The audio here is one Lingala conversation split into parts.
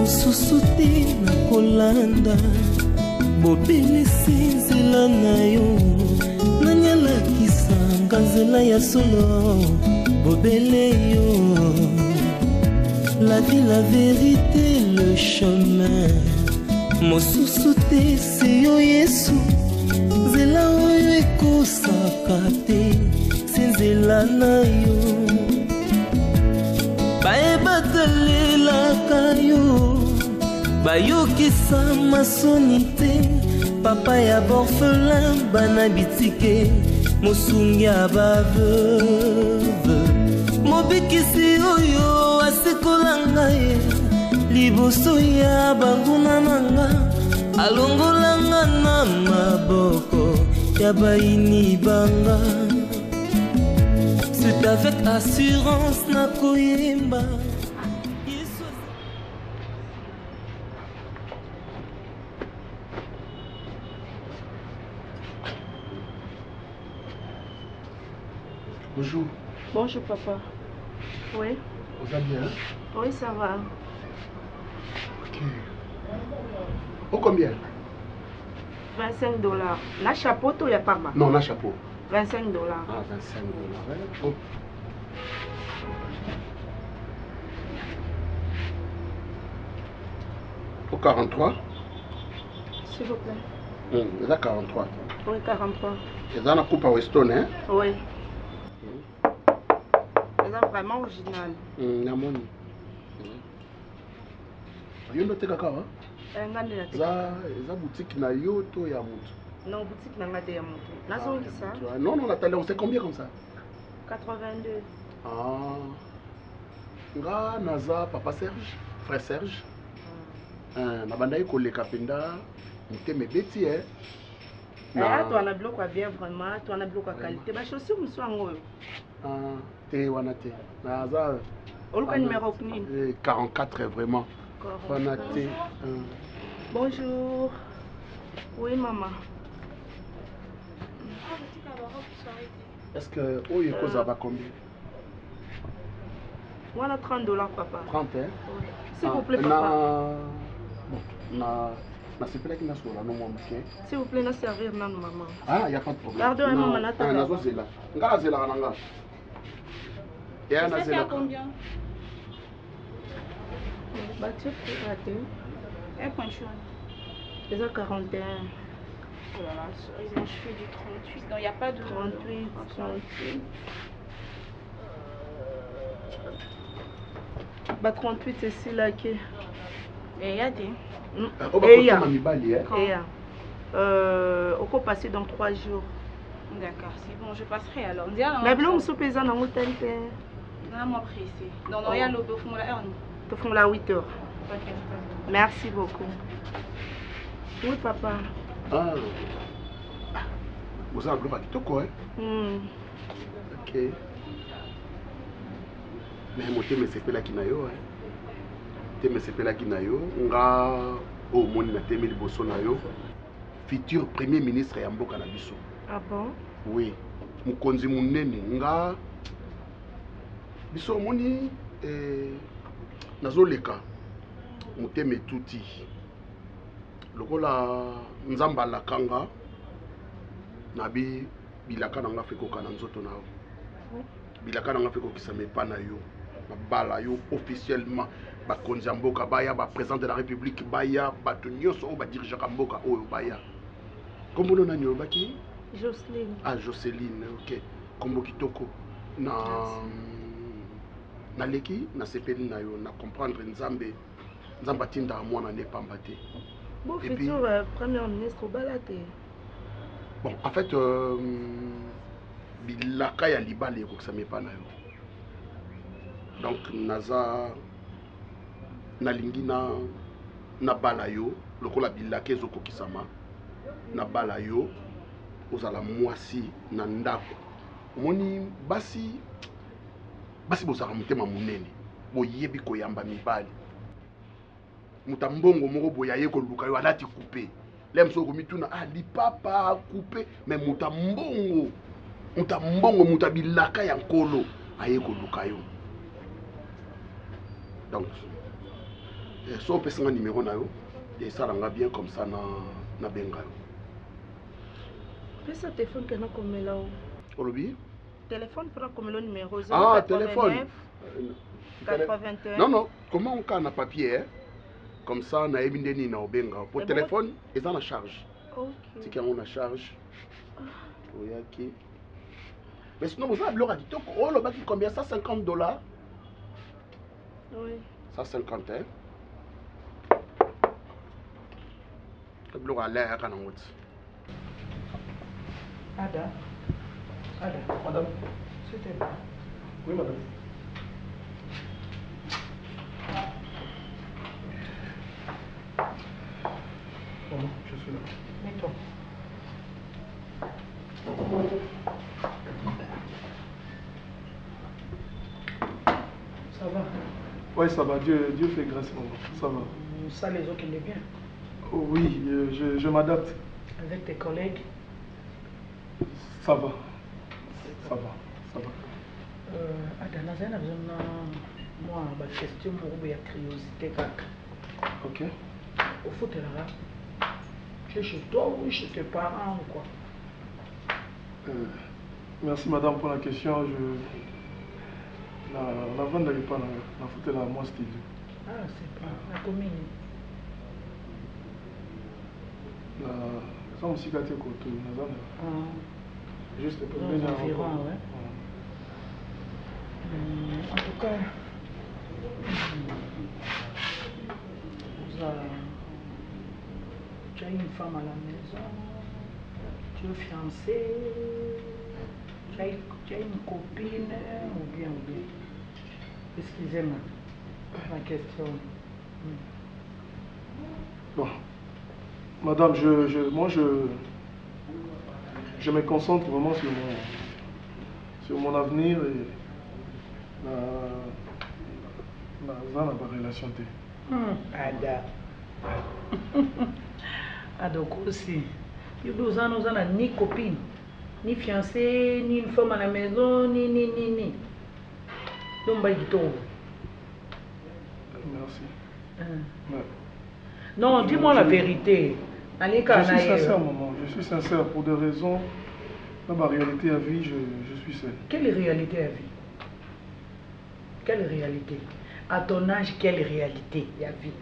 mosusu te na kolanda bobelisi nzela na yo nani alakisanga nzela ya solo bobele yo la vie la vérité le chemin mosusu te se yo Yesu nzela oyo ekosaka te se nzela na yo bayebatalelaka yo bayokisa masoni te papa ya borfelin bana bitike mosungi ya baveuve mobikisi oyo asekolanga ye liboso ya banguna nanga alongolanga na maboko ya baini banga. C'est avec assurance na koyemba. Bonjour. Bonjour papa. Oui. Vous allez bien? Oui, ça va. Ok. Oh, combien? 25 $. Na chapeau, il n'y a pas mal. Non, na chapeau. 25 $. Ah, 25 $. Oh. Au 43? S'il vous plaît. C'est ça 43. Oui, 43. C'est ça la coupe à Weston, hein? Oui. C'est vraiment original. Namoni. Yo ndo teka kawa? Za boutique na yo to ya moto. Non, boutique na ngate ya moto. Nazo ça? Non, non, Nathalie, on sait combien comme ça? 82. Ah. Nga naza papa Serge, frère Serge. Na bandaye koleka penda muteme beti eh. Na toi na bloc bien vraiment, toi na bloc qualité. Ba chaussure muso ngoyo. Ah, te wana te. Naza Oluka numéro 44 vraiment. Bonjour. Oui, maman. Est-ce que où est cause à combien? On a 30 $, papa. 30, hein? Oui. S'il vous plaît, papa. S'il vous plaît, na servir non, maman. Ah, il n'y a pas de problème. Pardon, maman, na ta. Na zela. Nga zela nanga. Ya na zela. Combien? Bah, tu peux rater. Un point chaud. C'est ça 41. Oh là là, ils ont fait du 38. Non, il n'y a pas de 38, 38. Bah, 38, c'est si là qui. Et il y a des. Et il y a. On peut passer dans 3 jours. D'accord, c'est bon, je passerai alors. Mais bon, je suis pesant dans l'hôtel. Non, moi pressé. Non, non, il y a le fond là. Te font la 8 heures. Merci beaucoup. Oui, papa. Ah. Vous avez un peu de quoi? Ok. Mais moi, je me suis fait la kinayo. Je me suis fait la kinayo. Nga au monde na temeli boso na yo. Futur premier ministre ya mboka na biso. Ah bon? Oui. Mukonzi munene nga biso moni nazoleka muteme tuti lokola nzamba lakanga nabi bilaka nanga feko kana nzoto na yo bilaka nanga feko kisame pa na yo bala yo officiellement bakonzi ya mboka baya ba président de la république baya bato nyonso oyo badirigaka mboka oyo baya kombono nani obaki? Jocelyne. Ah, Jocelyne, ok. Kombo kitoko na naleki na sepeli na yo na comprendre nzambe nzamba tinda mwana ne pamba te. Bon, futur premier ministre Balate. Bon, en fait bilaka ya libale ko kisame pa na yo. Donc naza nalingi na bala yo lokola bilaka ezoko kisama na bala yo ozala mwasi na ndako omoni basi bozaka motema monene boyebi koyamba mibali muta mbongo moko boya ye koluka yo alati coupe lemso komituna lipapa coupe mais muta mbongo muta bilaka ya nkolo aye koluka yo donc So on peut un numéro na yo et ça rend bien comme ça na benga yo. Fais ce téléphone que nous comme là. Olobi? Téléphone pour comme le numéro 089 Ah, téléphone. 81. Non, comment on a un papier hein? Comme ça na ebindeni na obenga. Pour téléphone, ils en a charge. OK. C'est quand on a charge. OK. Mais sinon vous avez l'heure dit oh le bac combien ça $50? Oui. Ça 50 hein. Le à l'air quand on Ada, madame, c'était bon. Oui, madame. Bon, je suis là. Mets-toi. Ça va? Oui, ça va. Dieu fait grâce, maman. Ça va. Ça, les autres, il est bien. Oh, oui, je m'adapte. Avec tes collègues? Ça va. Ça va. Ça va. Ada, Nazan a besoin de moi, ma question, pour la curiosité. Ok. Au foot, là, tu es chez toi ou chez tes parents ou quoi? Merci, madame, pour la question. La vente n'arrive pas la foot, là, moi, c'était. Ah, c'est pas la commune. Ça, on s'y gâte côté. Juste pour venir environ, ouais. En tout cas, tu as une femme à la maison, tu es fiancé, tu as une copine, ou bien. Excusez-moi, ma question. Bon. Madame, moi, je me concentre vraiment sur mon avenir et la relation. Ada. Donc aussi, il y a ni copine, ni fiancé, ni une femme à la maison, ni. Donc, bah, merci. Ouais. Non, dis-moi la vérité. Je suis sincère, maman. Je suis sincère pour des raisons. Dans ma réalité à vie, je suis seul. Quelle réalité à vie? Quelle réalité? À ton âge, quelle réalité à vie?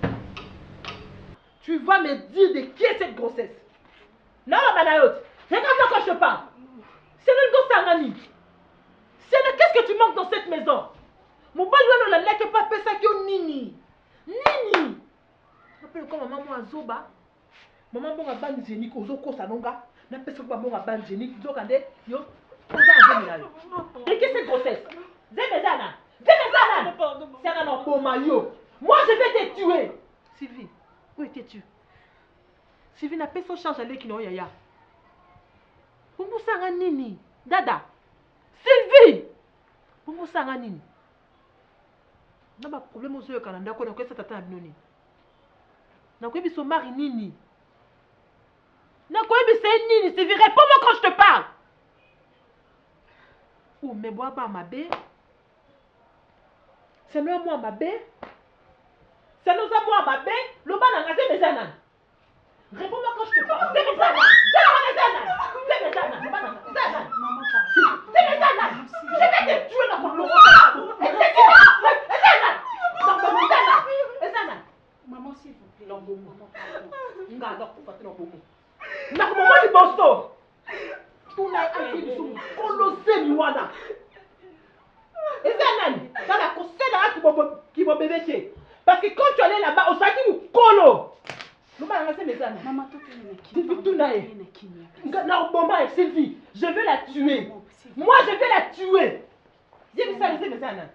Tu vas me dire de qui est cette grossesse? Non, Manayot, regarde-moi quand je te parle. C'est le gosse Sangani. Qu'est-ce que tu manques dans cette maison? Mon balouano la lèque pas pesa qui au nini. Nini. Rappelle quand maman moi zoba. Maman bon ban génique aux oko sanonga. Na pesa pas bon ban génique zokande yo. Oza abomina yo. Et qu'est-ce que cette grossesse? Zemezana. C'est un enfant maillot. Moi je vais te tuer. Sylvie, où étais-tu? Sylvie n'a pas son charge à l'équipe non yaya. Bongo sanga nini? Dada. Sylvie. Bongo sanga nini? Na ba problème aux yeux Canada ko na ko sa tata abinoni. Na ko biso mari nini? Na ko biso nini? Sylvie, réponds-moi quand je te parle. Ou me bois pas ma bé. C'est nous moi ma bé. C'est nous à moi ma bé. Le bas n'a pas mes anan. Réponds-moi quand je te parle. C'est mes anan. C'est mes anan. Maman, c'est mes anan. Je vais te tuer dans ton loro. Maman, s'il vous plaît. Non, bon. Nga donc pour faire non bon. Na ko mo di bosso. Tout na ai di sou. Kolosé mi wana. Ezanan, dans la conseil qui va bébé. Parce que quand tu allais là-bas, on s'est dit nous colo. Nous allons lancer mes amis. Maman, tout naïe. Sylvie, je vais la tuer. Moi, je vais la tuer. J'ai vu ça, mes amis.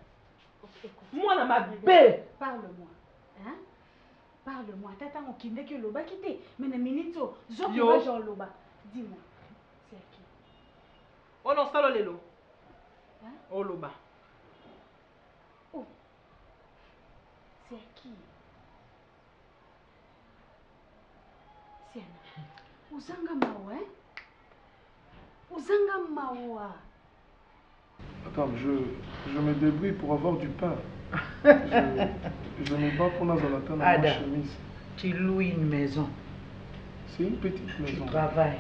Moi, dans ma belle. Parle-moi. Hein? Parle-moi. Tata, on kinde que l'oba quitté. Mais les minutes, je vais genre l'oba. Dis-moi. C'est à qui? Oh non, ça l'olo. Hein? Oh l'oba. Oh. C'est à qui? C'est à Uzanga Mawa, hein? Uzanga Mawa. Attends, je me débrouille pour avoir du pain. Je me bats pour dans la Ada, chemise. tu loues une maison. C'est une petite maison. Tu travailles.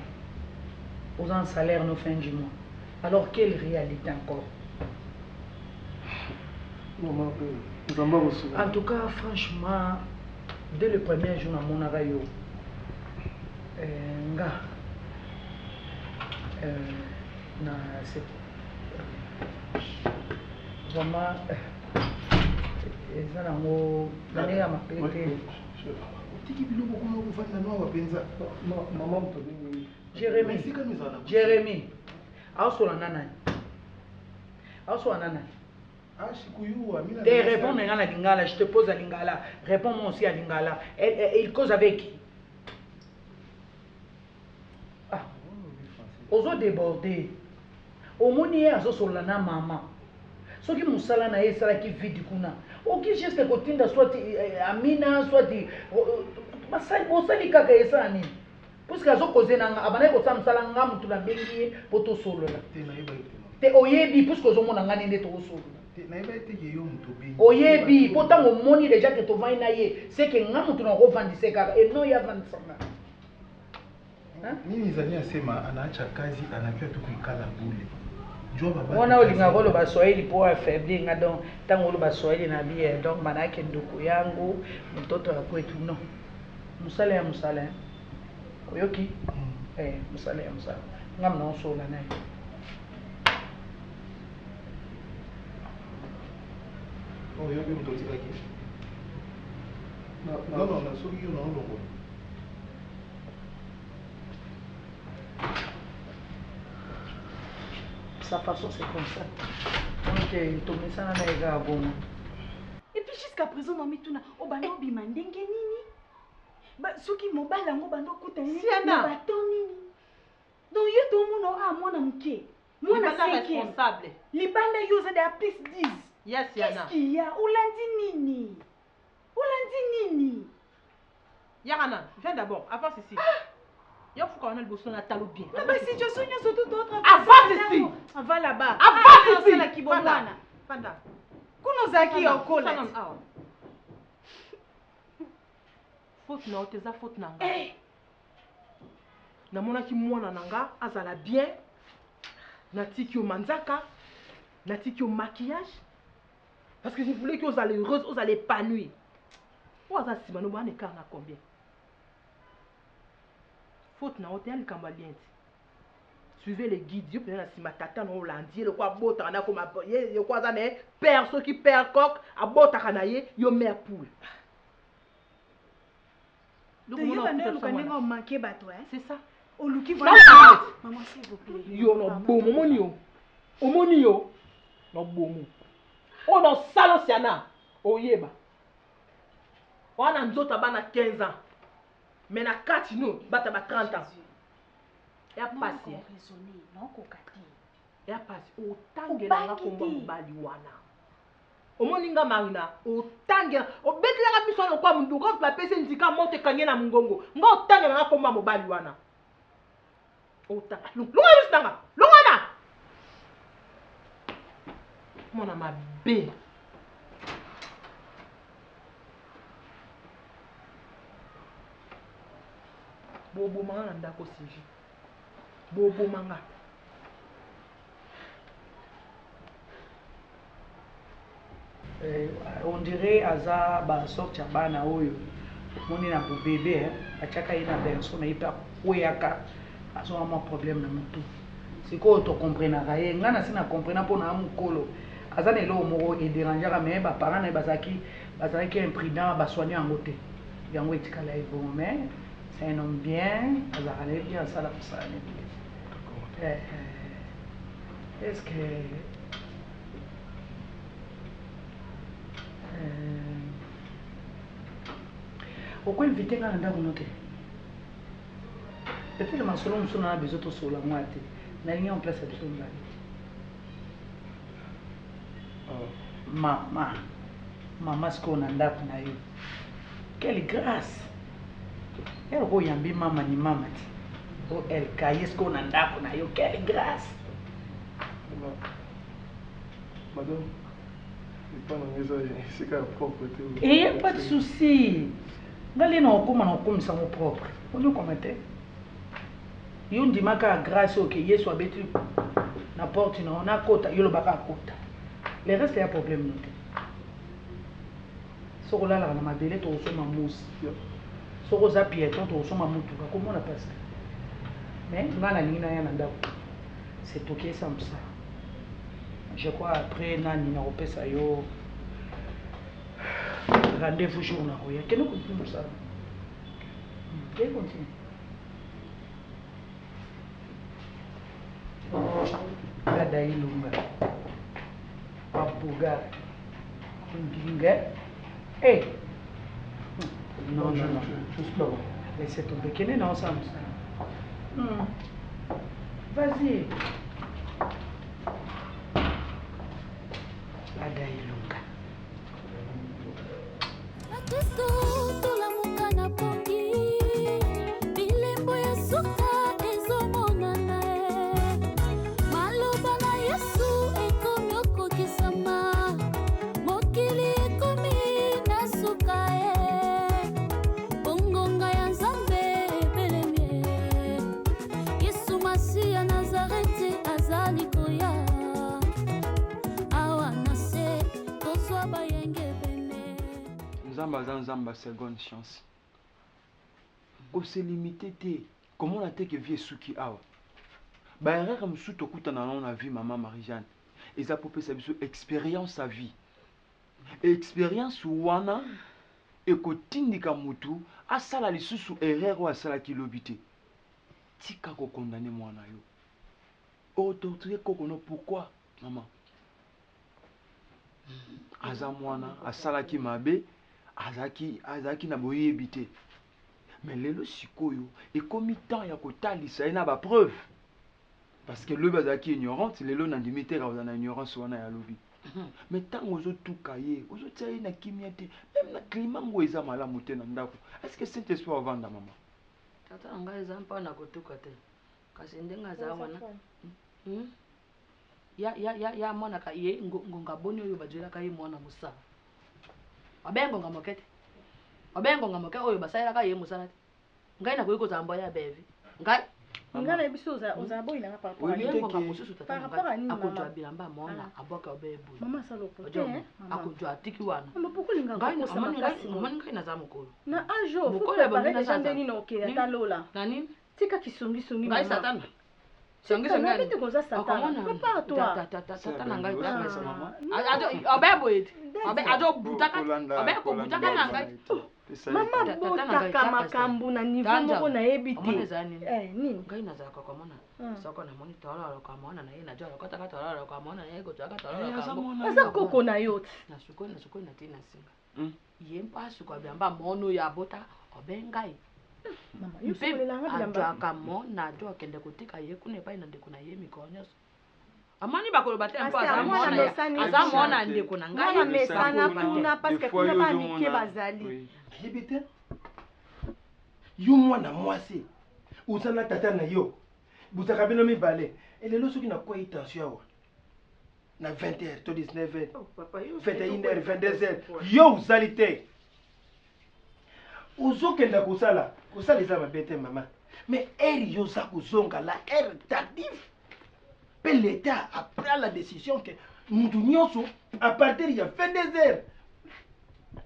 Aux un salaire nos fins du mois. Alors quelle réalité encore? Maman, nous avons reçu. En tout cas, franchement, dès le premier jour, mon arayo, nga, na c'est vraiment, ça n'a pas de ma Jérémy, aso na nana. Te réponds à Lingala, je te pose à Lingala. Réponds-moi aussi à Lingala. Il cause avec qui? Ah. Ozo débordé. Au moni azo solana maman. Ce qui musala na esala qui vide kuna. Oki juste kotinda soit Amina soit di basali kaka esani. Parce que azo causer na abana ko samsala ngamu tula bengi poto solo la. Te oyebi parce que ozo mona ngani nde to solo. Oyebi pourtant au moni déjà que to vaina ye c'est que ngamu tuna ko vandise kaka et non ya vandisanga. Nini zania sema anaacha kazi anapia tu kuikala bule. Wana olinga kolo ba Swahili po affaiblir nga donc tango lo ba Swahili na bien donc manake nduku yangu mtoto wa kwetu no. Musale ya musale. Oyoki? Musale ya musale. Ngam na osola naye. Oyoki mtoto kaki. Non, soki yo na olongo. Sa façon c'est comme ça. Donc tout ça na ega bon. Et puis jusqu'à présent mami tuna obano bimandenge nini? Ba soki mobala ngo bando kuta nini? Siana baton nini? Donc yo to muno mwana muke. Mwana responsable. Libanda yo za da plus 10. Yes Siana. Qu'est-ce qu'il y a? Olandi nini? Yarana, viens d'abord, avance ici. Il faut qu'on ait le bousson à talou bien. Non, mais si je suis surtout d'autres. Avance ici. Va là-bas. Avance ici. La kibomwana. Fanda. Kunozaki okola. Faute na oteza faute nanga. Na mona ki mwana nanga azala bien. Natiki au manzaka. Natiki au maquillage. Parce que je voulais que vous allez heureuse, vous allez épanouir. Vous allez si mano bane car na combien? Faute na hôtel Kamaliente. Suivez les guides, yo pena si matata no Hollandi, le quoi bota na comme yo quoi ça né père ceux qui perd coq a bota kanaye yo mère poule. Donc yo bande lu kanenga manquer bato hein. C'est ça. O luki voilà. Maman s'il vous plaît. Yo no bon momoni yo. Omoni yo. No bomo. O no salo siana. Oyeba. Wana nzota bana 15 ans. Mais na 4 nous, bata ba 30 ans. Ya passé. Non kokati. Ya passé. O tangela nga komba mobali wana. Omoninga marina, o tangela, o betela nga biso na kwa mundu ko la pese ndika monte kanye na mungongo. Nga o tangela nga komba mobali wana. O ta. Lunga bisanga. Lunga na. Mona mabe. Bobo manga ndako siji. Bobo manga. On dirait aza ba sorti ya bana oyo. Moni na bo bébé achaka ina berso na ipa oyaka azo ama problème na mutu. Siko to comprendre ka ye ngana sina comprendre pona amukolo. Aza ne lo moko e déranger mais ba parents na bazaki imprudent ba soigner en côté. Yango etikala evo mais c'est un homme bien, azarale bien ça la pour ça. Est-ce que pourquoi inviter quand on a un hôtel? Depuis le masolo nous sommes à besoin de sola moitié. N'a rien en place à tout le maman ce qu'on a ndap na yo. Quelle grâce! Elle voyambi maman ni maman. Oh elle caille ce qu'on a ndap na yo. Quelle grâce! Madame, pas dans mes oreilles, c'est quand même propre. Et il n'y a pas de souci. Galé na okoma ça mon propre. On nous commenter. Yon di maka grâce au que Yesu abeti na porte na on a kota yolo baka kota. Le reste il y a problème noté. Soko la na mabele to so mamusi. Soko za piéton to so mamutuka comment on passe. Mais ngana nina ya ndako. C'est ok ça me ça. Je crois après nani na opesa yo rendez-vous jour na roya. Qu'est-ce que nous ça? Qu'est-ce qu'on dit? Ada ilunga. Papuga. Ndinga. Eh. Non, non, non. Juste là. Laissez tomber. Qu'est-ce que nous ensemble? Vas-y. Ada ilunga. Zamba seconde chance. On s'est limité. Comment on a été que vie souki awa. Bah erreur comme sous to kuta na on a vu maman Marie-Jeanne. Et ça peut sa expérience à vie. Expérience wana et ko tindika mutu asala lisusu erreur ou asala kilobité. Tika ko condamner mwana yo. O torturer kokono pourquoi maman? Aza mwana asala ki mabe. Azaki na boye habité. Mais lelo sikoyo et comme temps ya kotali ça na ba preuve. Parce que le bazaki ignorante, lelo na dimité ka na ignorance wana ya lobi. Mais tant ozo tout kaye, ozo tsaye na kimiate, même na climat ngo eza malamu te na ndako. Est-ce que c'est espoir vanda maman? Tata anga eza mpa na kotuka te. Kasi ndenga za wana. Ya mwana ka ye ngonga boni oyo bajela ka ye mwana musa. Abengo ngamokete. Abengo ngamoke oyo basayira ka ye musana te. Ngai na kuyiko zambo ya bevi. Ngai ngana ebiso za boy na pa pa. Oyengo ngamususu tata. Par rapport à ni akonjo mama. abilamba mona aboka obebu. Mama salo pote. Akonjo atiki wana. Mama pourquoi linga ko sama kasi. Mama ngai na za mukolo. Na ajo faut préparer les gens deni no ke ta lola. Nani? Tika kisongi songi mama. Ngai satana. Songi songi. Ngai te koza satana. Prépare toi. Tata na ngai ta sa mama. Ajo obebu eti. Ajo butaka. Obebu butaka na ngai. Mama botaka makambo na niveau moko na yebi te. Nini? Ngai na za kwa mona. Soko na moni tola kwa mona na ye na jo kota ka tola kwa mona na ye go tola kwa mona. Asa koko na yote. Na suko na tina singa. Yempa suko biamba mono ya bota obengai. Mama yuko lelanga biamba ka mona jo kende kotika ye kune pa ina ndeko na ye mikonyo. Amani bakolo bate mpo aza mona ndeko na ngai na mesana kuna parce que kuna ba mike bazali. Yebite yo mwana mwasi uzana tata na yo butaka bino mibale elelo soki na kwa intention awa na 20h to 19h 21h 22h yo uzali te uzokenda kusala eza mabete mama mais eri yo za kuzonga la eri tardif pe l'état a pris la décision que mutu nyonso à partir ya 22h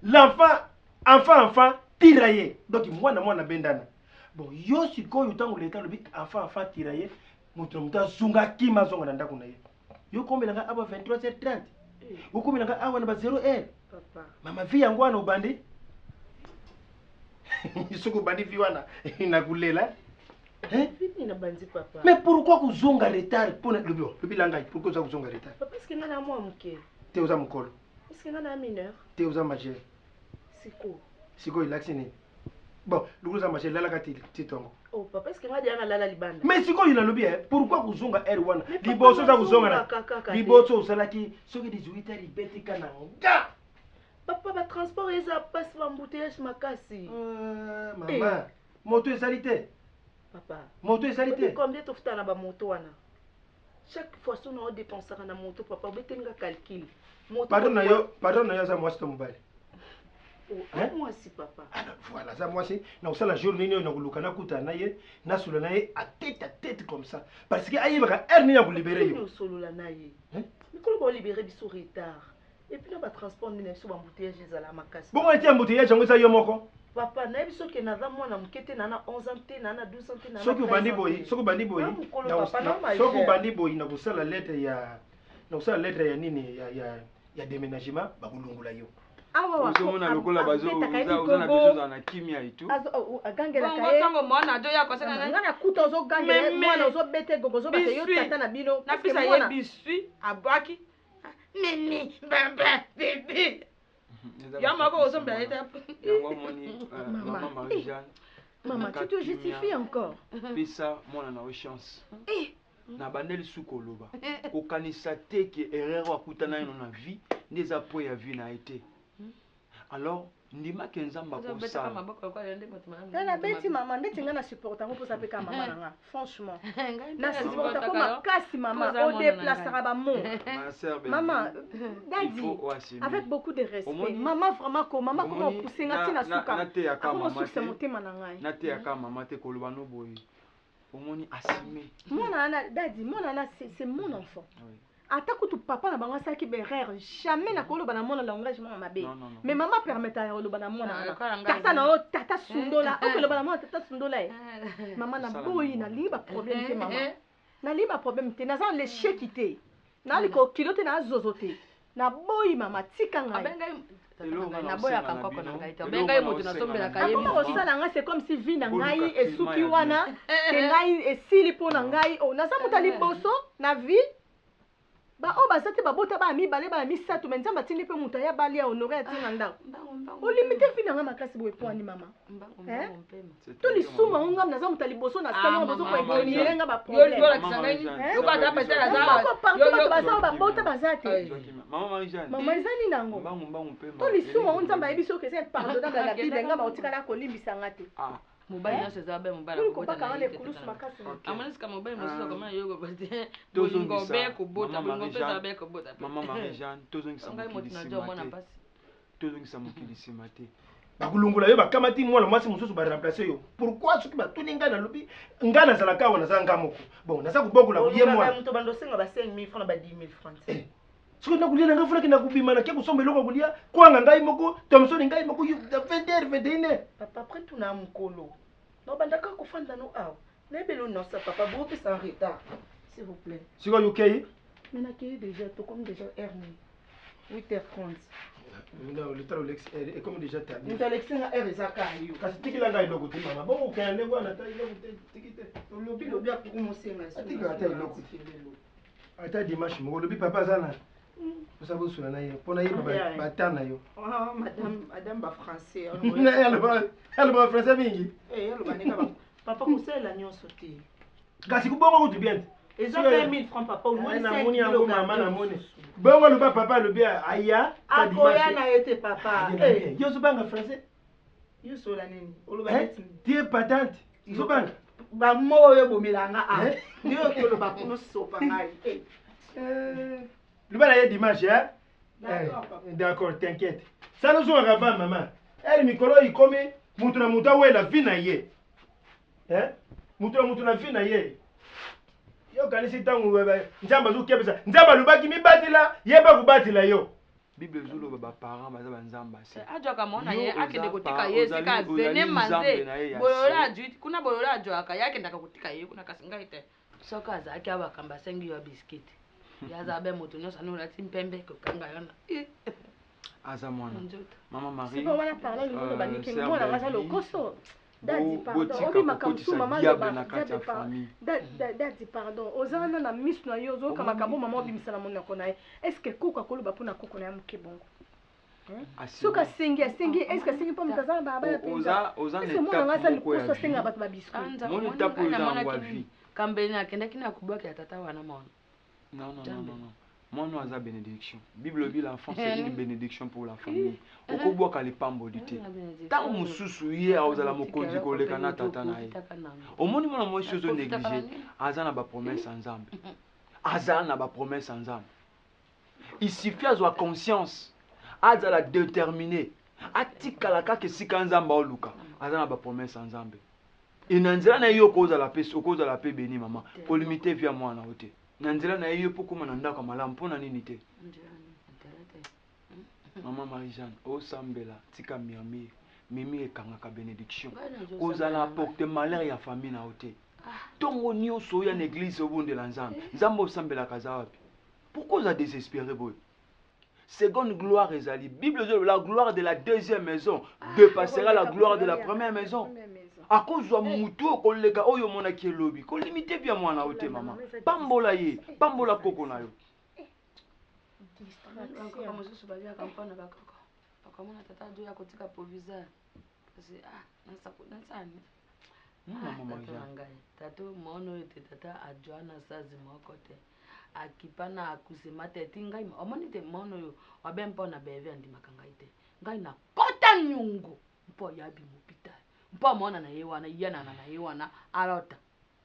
l'enfant tiraillé donc mwana bendana bon yo sikoyo tango l'état lobi enfant tiraillé mutu zunga kima zonga na ndako na ye yo kombelanga aba 23h30 ukombelanga awa na ba 0h papa mama vi yangu ana ubandi isoko bandi vi wana inakulela papa. Mais pourquoi vous zonga retard pour le bio? Le bilangai, pourquoi vous zonga retard? Parce que nous moi mouké. T'es aux amcol. Parce que nous sommes mineurs. T'es aux majeur. C'est quoi? C'est quoi il actionné? Bon, le gros majeur là la gati titongo. Oh papa, parce que nous avons la libanda. Mais c'est quoi il a le bien? Pourquoi vous zonga R1? Liboso ça vous zonga. Liboso ça là qui soit 18h il bête kananga. Papa va transport et ça passe l'embouteillage makasi. Maman, moto est salité. Papa, moto est salité. Combien de temps na ba moto wana? Chaque fois que nous dépensons na moto papa, betenga calcul. Pardon na yo za mwasi to mobali. Moi si papa. Alors voilà, za mwasi na usala journée ni na kuluka na kuta na ye na solo na ye à tête comme ça parce que ayi baka ni na ko libérer yo. Solo la na ye. Mais comment on libérer biso retard? Et puis là ba transport ni na biso ba embouteillage ezala makasi. Bon on était embouteillage ngo za yo moko. Papa na biso ke na za mwana mukete na 11 ans te na 12 ans te na. Soko bandi boy soko bandi boy na kusala lettre ya nini ya déménagement ba kulungula yo. Awa mona lokola bazo uzana biso na kimia itu agangela kaye bongo mwana ajo ya kosa na ngana kuta zo gangela mwana zo bete gogo zo bate yo tata na bino na pisa ye bisui abaki nini baba bébé ya mako zo mbele ta yango moni maman Marie-Jeanne maman tu te justifies encore pisa mona na chance na bandeli suko loba kokanisa te ke erreur akutana ino na vie ndeza po ya vie na été. Alors, ndima kenzamba ko ça. Na beti maman ndeti ngana supporta ngo posa peka maman nga. Franchement. Na supporta ko makasi maman au déplacera ba mon. Maman, daddy avec beaucoup de respect. Maman vraiment ko maman ko pousser ngati na suka. Na te ya ka maman. C'est motema na ngai. Na te ya ka maman te ko loba no boy. Omoni assumé. Mona na daddy, mona na c'est mon enfant. Oui. Atako tu papa na bango saki berère jamais na kolo bana mona langage mama mabe mais maman permettait ya kolo bana mona tata na tata sundola o kolo bana mona tata sundola maman na boyi na liba problème te maman na liba problème te na za le chekité na liko kilote na zozote na boyi mama tika ngai na boya kankoko na ngai te benga moto na sombela kaye biso osala nga c'est comme si vie na ngai esuki wana ke ngai esili po na ngai o na za mutali boso na vie ba o bazate ba bota ba mi bale ba mi sato menza matini pe muta ya bali ya honoré atinga ndako o limite fina nga makasi boye po ani mama to li suma nga na za mutali boso na salon boso ko ekoniere nga ba problème yo ka da pesa la za yo ba za ba bota bazate maman Marie-Jeanne maman ezani nango to li suma on nzamba yebiso ke c'est pardonnable la Bible nga ba otikala ko limbisa ngate mobali nyonso eza be mobali akobota na ye amoni sika mobali mosusu akomana yo kobota bolingo be kobota bolingo mpe eza be kobota maman Marie-Jeanne tozongisa mokili nsima te bakulungula yo bakamati mwana mwasi mosusu baremplace yo pourquoi soki batuni ngai nalobi ngai nazalaka awa naza nga moko bon naza kobokola koye mwana moto bandosenga ba 5000 francs ba 10000 francs soki nakulia na ngai funaki nakubima nakia kosomba eloko kolia kwanga ngai moko tomsoni ngai moko 20h 21h papa après tout na mokolo no bandaka kofanda no awa nayebeli onosa papa boopesa en retard s'il vous plaît sikoyo okei mais nakei déjà tokomi déjà heure 8h30 le temps est comme déjà tardé mutu alexinga heure ezaka yo kasi tikila ngai eloko te mama bongo okenda ndenge wana ta eloko te tiki te lobi akumosenga atika ata eloko te ata dimanche moko lobi papa aza na osa bosula na ye mpona yeba bata na yo madame bafrançais aloba bafrançais mingi papa kosalela nyonso te kasi kubongo kutu bien te eza 20 francs papa namoni yango mama namoni bongo aloba papa alobi aya akoya na ye te papa yo ozobanga français yo sola nini oloba neti tie patente ozobanga bamo oyo bomelanga nde okoloba kuno sopa ngai loba na ye dimanche d'accord t'inquiète ça nous ozongaka va mama ele mikolo ikomi mutu na mutu awela vi na ye mutu na mutu na vi na ye yokanisi ntango nzambe azokebisa nzambe alobaki mibatela yeba kobatela yo bible ezoloba baparent baza banzambe ase ajwaka mona ye akende kotika ye esika avene manze boyola ajuiti kuna boyola ajwaka ye akendaka kotika ye kuna kasi ngai te soki azalaki abakamba asengi yo ya biskiti yaza be moto nyonso ani olati mpembe kokanga yana aza mwana mama Marie wana parla lingolo baniki mwana ngaza lokoso Daddy, pardon. Ozana na miss na yo zo kama kabo mama obimisa na mona kona. Est-ce que kuka koloba pona kokona ya mukebongo? Suka singi est-ce que singi pomme tazana baba ya pizza? Oza est-ce que mona ngasa likoso singa batu ba biscuit? Moni tapo za ngwa vie. Kambeni akenda kina kubwaka ya tata wana mona. Non. Mon nom est bénédiction. Bible dit l'enfant c'est une bénédiction pour la famille. Okobwa ka lepambo dité. Ta mususu hier ozala mokonzi koleka na tata na ye. Omoni mona mo chose négligée. Azana ba promesse ensemble. Azana ba promesse ensemble. Il suffit à conscience, à la déterminer. Atikala kaka esika nzamba oluka azana ba promesse nzambe inanzela na yo koza la paix béni maman ko limiter via mwana ote nanzela na yo pokuma na ndaka malamu pona nini te maman Marie-Jeanne o sambela tika mimi ekangaka bénédiction koza la porte malheur ya famille na ote tongo nyonso ya l'église obundela nzambe nzambe osambela kaza wapi pourquoi za désespéré boy. Seconde gloire ezali. Bible dit la gloire de la deuxième maison dépassera la gloire de la première maison. À cause de muto koleka oyo mona ki lobi. Ko limiter bien mwana ote maman. Pambola ye, pambola koko na yo. Encore mosusu balia kampana bakoko. Bakamona tata do ya kotika proviseur. Parce nasani. Maman ngai. Tato mono ete tata adjoana sazi mokote. Akipana akusema tete ngai omoni te mono yo wabempo na beve andi makangaite ngai na kota nyungu mpo yabi mopita mpo mona na yewana yana na yewana alota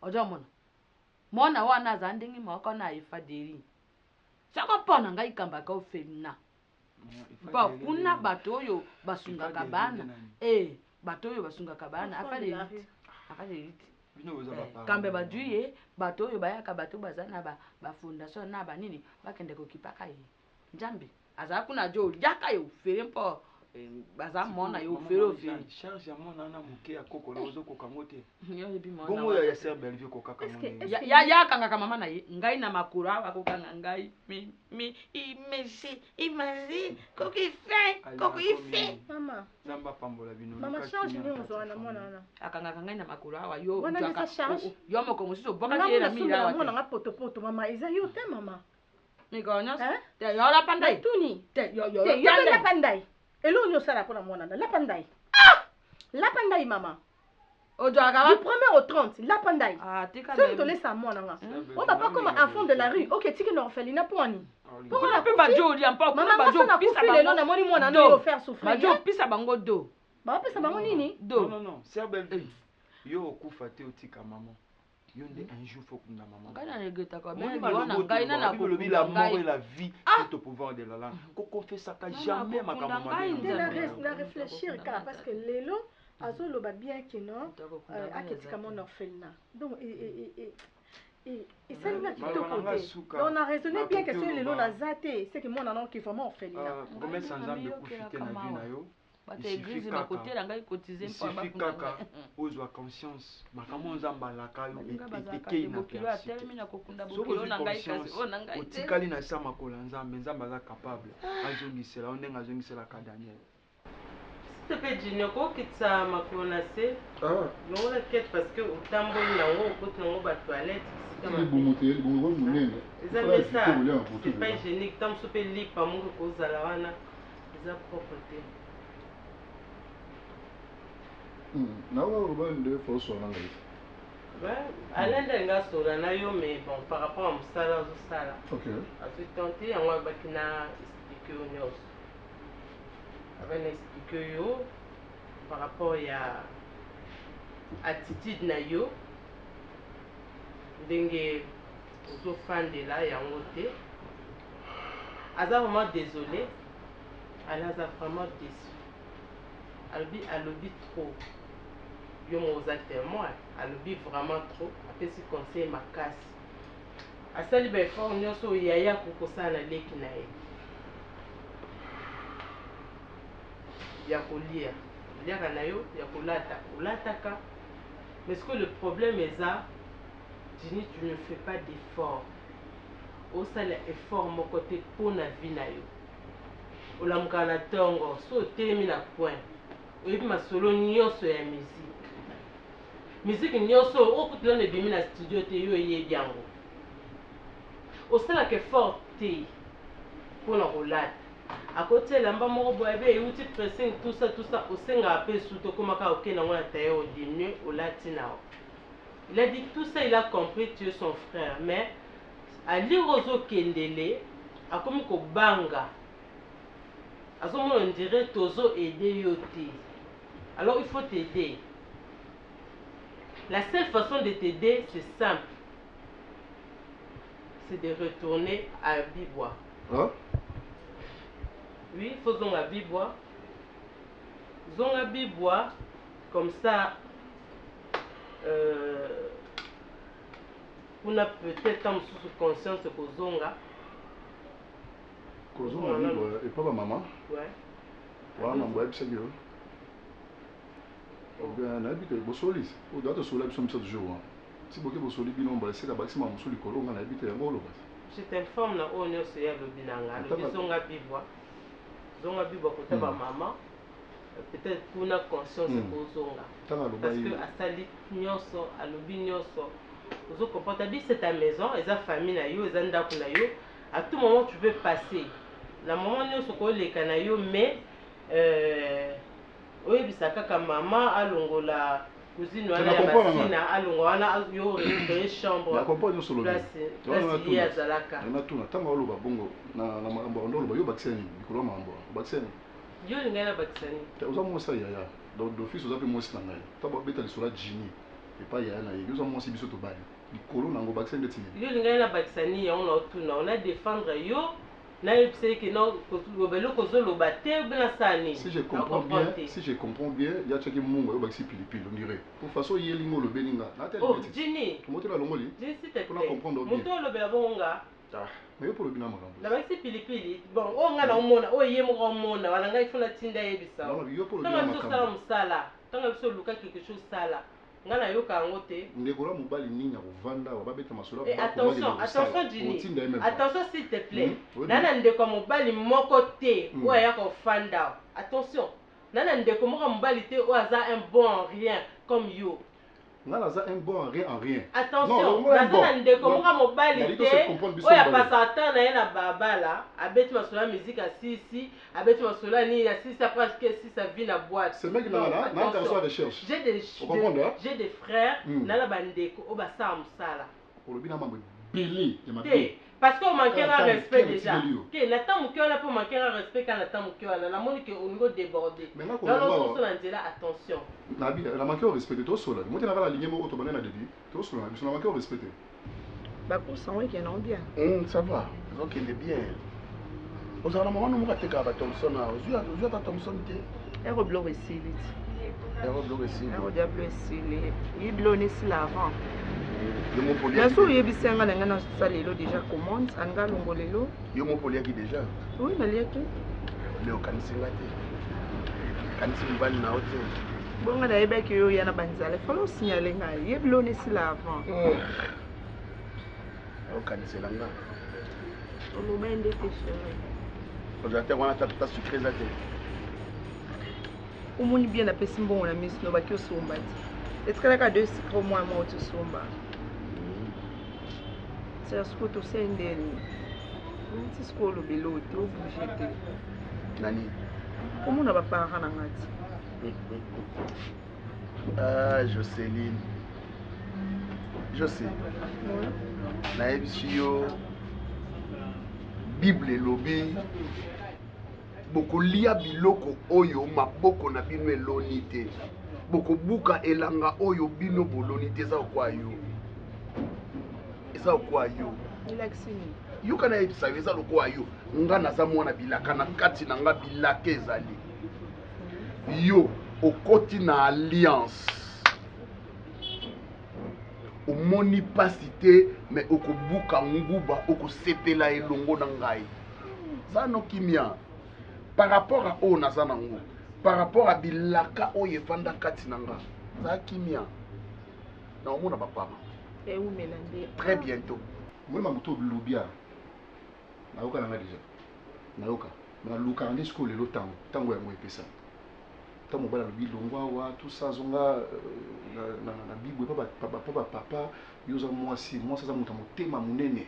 ojo mona wana zandingi moko na ifaderi sako pona ngai kamba ka ofemna mpo kuna bato yo basunga kabana bato yo basunga kabana afale kambe baduye bato oyo bayaka bato bazana ba fondation na banini bakende kokipaka ye njambi aza kuna jo yaka yo fere mpo baza mona yo fere charge ya mona na muke akoko na ozo kokangote bongo ya ser belvie kokaka mona ya kanga kama mama na ye ngai na makura akokanga ngai mi imesi imazi kokife mama namba pambola bino mama charge ni ozo na mona na akanga ngai na makura wa yo charge yo moko mosusu boka ki na mira mona nga poto mama eza yo te mama mikonya te yo la pandai tuni te yo la pandai elo nyo sala pona mona na la pandai la pandai mama ojo akaba du 1er au 30 la pandai tika ça to laisse mona nga on va pas comme enfant de la rue OK tiki na orphelinat poni pour la pe bajo li ampa ko bajo pisa bango lelo na moni mona no faire souffrir bajo pisa bango do ba pesa bango nini do non ser belvie yo okufa te otika maman yonde un jour faut que na maman ngana regeta ko ben wana ngai na ko la mort et la vie c'est au pouvoir de la langue ko confesse ka jamais ma maman na réfléchir car parce que lelo azolo ba bien que non aketika mon orphelinat donc et ça nous a quitté côté on a raisonné bien que c'est lelo na zate c'est que mon anon qui vraiment orphelinat comment sans âme profiter na vie na yo bata église na côté la ngai cotiser mpo ba kaka ozwa conscience makambo nzamba la kayo ekei na place termina kokunda bokilo na ngai kasi ona ngai otikali na sama kola nzambe nzamba za capable azongisela ondenga azongisela ka Daniel tepe jine ko kitsa makolo na se non la quête parce que utamboli na ngo côté ngo ba toilette kama bumuté bongo munene ça c'est pas hygiénique tam sope lipa mungu ko zala wana za propreté. Nawa urban faut sola ngai. Ouais, alenda nga sola na yo mais bon par rapport à musala zo sala. OK. Ensuite tenter en bakina expliquer au nyos. Avec expliquer yo par rapport à attitude na yo ndenge ozo fande la yango te. Aza vraiment désolé. Aza vraiment déçu. Alobi trop. Yo moza témoin, alobi vraiment trop, apesi conseil makasi. Asali ba effort nyonso yaya kokosala leki na ye. Ya kolia, liaka na yo, ya kolata, olataka. Mais ce que le problème est ça, tu ne fais pas d'effort. Osala effort mon côté pour na vie na yo. Olamuka na tongo, so temi na point. Oyebi masolo nyonso ya musique. Musique nyonso okutela ne bimi na studio te yo yebi yango. Osala ke fort te pona kolata. Akotela mba moko boyebe euti pressing tout ça osenga ape suto komaka okena ngona taye au diminuer olati nao. Il a dit tout ça, il a compris, tu es son frère, mais à l'irozo kendele akomi ko banga. Azomo on dirait tozo aider yote. Alors il faut t'aider. La seule façon de t'aider, c'est simple. C'est de retourner à Bibois. Hein? Oui, il faut zonga bibwa. Zonga bibwa, comme ça, on a peut-être un sous conscience que zonga. Kozonga bibwa, et pas ma maman. Ouais. Voilà, maman, elle s'est dit. Bien, on habite Bossolis. Au date de Sola, nous sommes ce jour. Si vous avez Bossoli, nous avons essayé de bâtir ma moussouli colo, on a habité à Molo. Je t'informe, on a essayé de binanga. Le zonga bibwa. Zonga bibwa, côté ma maman. Peut-être qu'on a conscience de zonga. Parce que à Sali, nyoso, à l'obi nyoso. Vous comprenez, c'est ta maison, et ta famille, à tout moment tu peux passer. La maman nyoso ko le kanayo, mais oui, bisa kaka maman alongola cousine wana ya basina alongola yo récupérer chambre. Accompagne sur le place liée à Zalaka. On a tout na tanga oloba bongo na mambo ndolo yo bakiseni bikolo mambo bakiseni. Yo ngana bakiseni. Uza mo sa ya donc d'office uza pe mo sina ngai. Taba beta lisura jini et pas ya na yo uza mo si biso to bali. Bikolo nango bakiseni betini. Yo ngana bakiseni on a tout na on a défendre yo. Si je comprends bien, il y a quelqu'un qui m'a dit pilipili, on dirait. Pour façon il y a lingo le beninga. Oh, Jenny. Comment tu l'as longoli? Jenny, s'il te plaît. Pour comprendre bien. Moto le belabonga. Mais pour le binam magambo. La baxi pilipili. Bon, on a la mona, o yemo mona, wala ngai funa tinda yebisa. Non, yo pour le binam magambo. Sala. Tanga biso luka quelque chose sala. Ngana yoka ngote. Ndekora mobali ninya kovanda wababeta masolo ba. Attention Jenny. Attention s'il te plaît. Nana ndeko mobali moko te o ya ko fanda. Attention. Nana ndeko moko mobali te o aza un bon en rien comme you. Nana za un bon en rien. Attention. Nana ndeko moko mobali te o ya pasata na yena babala, abeti masolo musique à sisi, abeti masolo ni ya sisi après que si ça vit na boîte. C'est mec nana, na garçon recherche. J'ai des frères, nana bandeko o basa musala. Pour le bina mambo belé, ya mabé. Parce qu'on manque un respect déjà. Que n'attend mon cœur là pour manquer un respect quand n'attend mon cœur là. La monique au niveau débordé. Dans l'autre sens là, attention. Nabi, la manqué au respect de toi seul. Moi tu n'as pas la ligne au tobané na début. Toi seul, mais on a manqué au respect. Bah pour ça oui qu'il y en a bien. Ça va. Donc il est bien. Aux ala maman nous m'a teka ba Thompson na. Ozu ta Thompson te. Ero blow ici. Ero blow ici. Ero diable ici. Il blow ni si l'avant. Bien sûr, il y a des gens qui ont déjà commandé, ils ont longolelo. Il y a des gens déjà. Oui, mais il y a qui? Léo Kanisingate. Kanisingate na hotel. Bon, on a eu que il y a na banzale. Il faut signaler nga. Il y a blonné si l'avant. Léo Kaniselanga. On nous met des chéris. Aujourd'hui, on a ta surprise là. Au monde bien appelé bon on a mis no bakio somba. Est-ce que la deux c'est moi tu somba. C'est ce que tu sais ndeni. C'est ce que le bilo tu obligé. Nani? Comment on a pas parent na ngati? Ah, Jocelyne. Je sais. Na ebisio Bible elobi bokolia biloko oyo maboko na bino eloni te. Bokobuka elanga oyo bino boloni te za kwa yo. Eza kwa yo. Ilaxini. Yo kana ebisa eza lokwa yo. Nga naza mwana bilaka na kati na nga bilaka ezali. Yo okoti na alliance. Omoni pasi te mais okobuka nguba okosepela elongo na ngai. Zano kimia par rapport à o nazanango par rapport à bilaka o yevanda kati nanga za kimia na omona papa et où mélangé très bientôt moi mamuto lobia na oka nanga déjà na oka na luka ndi school le tango ya moepesa ta mobala lobi longwa wa tout ça zonga na bibwe papa yoza mwasi mwasa za muta motema munene